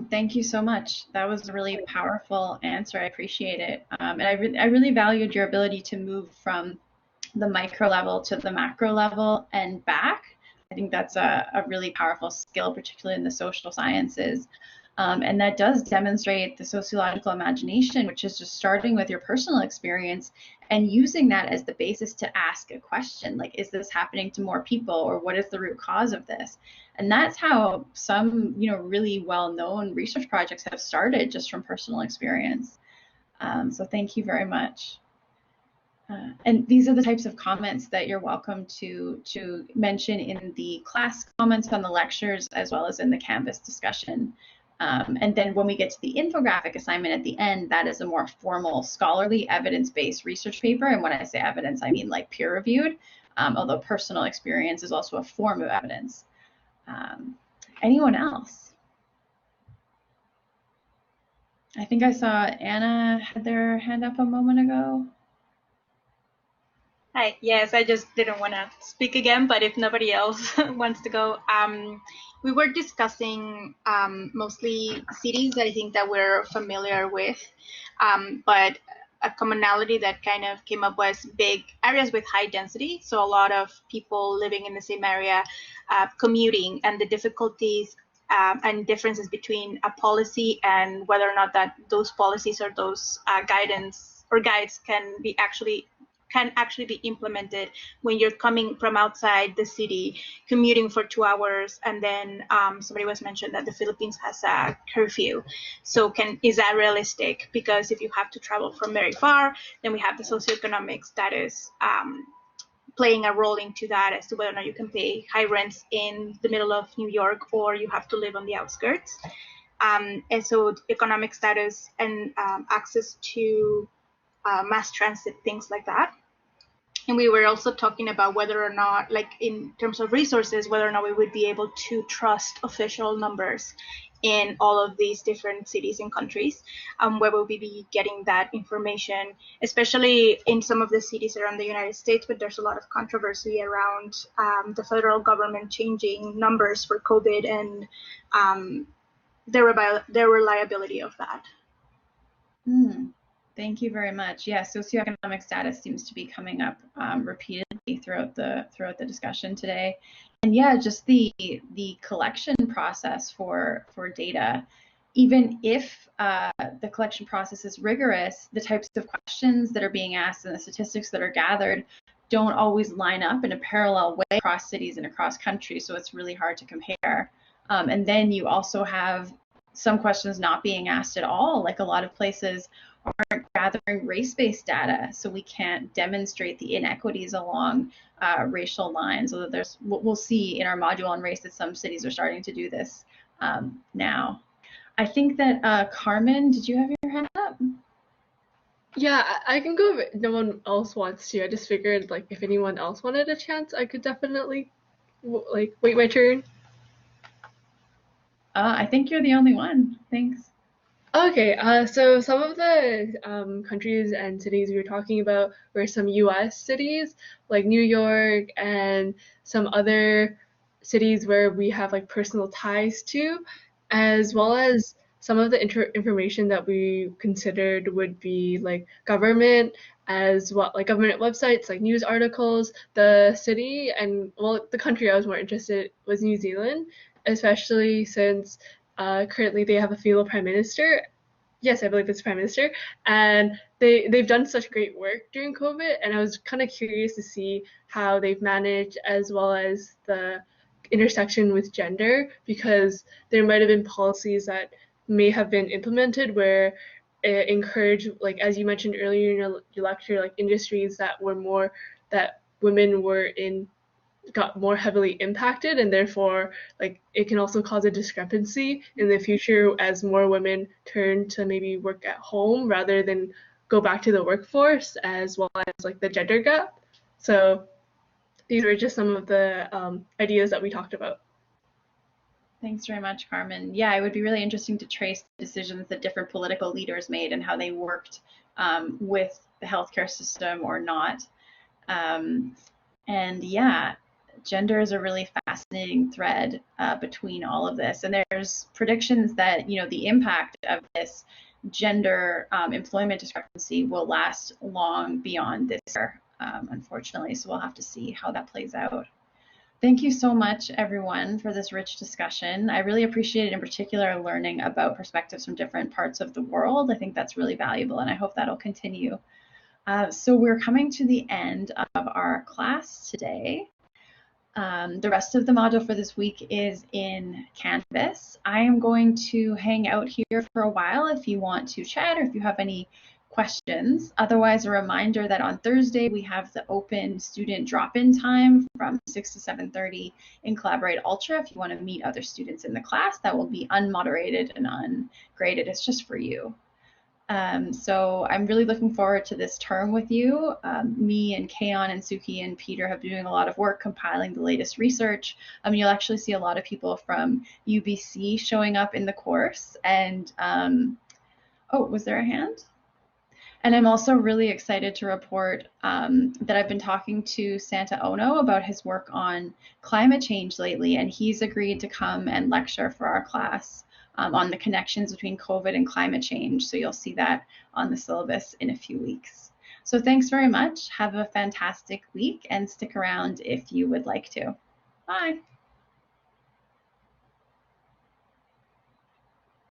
A: Thank you so much. That was a really powerful answer. I appreciate it. And I really valued your ability to move from the micro level to the macro level and back. I think that's a really powerful skill, particularly in the social sciences. And that does demonstrate the sociological imagination, which is just starting with your personal experience and using that as the basis to ask a question, like, is this happening to more people, or what is the root cause of this? And that's how some, really well-known research projects have started, just from personal experience. So thank you very much. And these are the types of comments that you're welcome to mention in the class comments on the lectures, as well as in the Canvas discussion. And then when we get to the infographic assignment at the end, that is a more formal, scholarly, evidence-based research paper. And when I say evidence, I mean like peer-reviewed, although personal experience is also a form of evidence. Anyone else? I think I saw Anna had their hand up a moment ago.
H: Hi, yes, I just didn't want to speak again, but if nobody else wants to go, we were discussing mostly cities that I think that we're familiar with, but a commonality that kind of came up was big areas with high density, so a lot of people living in the same area, commuting, and the difficulties and differences between a policy and whether or not that those policies or those guidance or guides can actually be implemented when you're coming from outside the city, commuting for 2 hours, and then somebody was mentioned that the Philippines has a curfew. So is that realistic? Because if you have to travel from very far, then we have the socioeconomic status playing a role into that as to whether or not you can pay high rents in the middle of New York or you have to live on the outskirts. And so economic status and access to mass transit, things like that. And we were also talking about whether or not, like in terms of resources, whether or not we would be able to trust official numbers in all of these different cities and countries, where we'll be getting that information, especially in some of the cities around the United States, but there's a lot of controversy around the federal government changing numbers for COVID and the reliability of that.
A: Thank you very much. Yeah, socioeconomic status seems to be coming up repeatedly throughout the discussion today, and yeah, just the collection process for data. Even if the collection process is rigorous, the types of questions that are being asked and the statistics that are gathered don't always line up in a parallel way across cities and across countries, so it's really hard to compare. And then you also have some questions not being asked at all, like a lot of places aren't gathering race-based data, so we can't demonstrate the inequities along racial lines. So that we'll see in our module on race that some cities are starting to do this now. I think that Carmen, did you have your hand up?
F: Yeah, I can go if no one else wants to. I just figured, like, if anyone else wanted a chance, I could definitely wait my turn.
A: I think you're the only one. Thanks.
F: Okay, so some of the countries and cities we were talking about were some US cities, like New York, and some other cities where we have like personal ties to, as well as some of the information that we considered would be like government, as well, like government websites, like news articles. The city and, well, the country I was more interested was New Zealand, especially since currently they have a female prime minister. Yes, I believe it's prime minister, and they've done such great work during COVID, and I was kind of curious to see how they've managed, as well as the intersection with gender, because there might have been policies that may have been implemented where it encouraged, like as you mentioned earlier in your lecture, like industries that were more that women were in got more heavily impacted, and therefore like it can also cause a discrepancy in the future as more women turn to maybe work at home rather than go back to the workforce, as well as like the gender gap. So these were just some of the ideas that we talked about.
A: Thanks very much, Carmen. Yeah, it would be really interesting to trace the decisions that different political leaders made and how they worked with the healthcare system or not. And yeah, gender is a really fascinating thread between all of this. And there's predictions that, the impact of this gender employment discrepancy will last long beyond this year, unfortunately. So we'll have to see how that plays out. Thank you so much, everyone, for this rich discussion. I really appreciated, in particular, learning about perspectives from different parts of the world. I think that's really valuable, and I hope that'll continue. So we're coming to the end of our class today. The rest of the module for this week is in Canvas. I am going to hang out here for a while if you want to chat or if you have any questions. Otherwise, a reminder that on Thursday we have the open student drop-in time from 6 to 7:30 in Collaborate Ultra. If you want to meet other students in the class, that will be unmoderated and ungraded. It's just for you. So I'm really looking forward to this term with you. Me and Kayon and Suki and Peter have been doing a lot of work compiling the latest research. You'll actually see a lot of people from UBC showing up in the course. And oh, was there a hand? And I'm also really excited to report that I've been talking to Santa Ono about his work on climate change lately, and he's agreed to come and lecture for our class on the connections between COVID and climate change. So you'll see that on the syllabus in a few weeks. So thanks very much. Have a fantastic week and stick around if you would like to. Bye.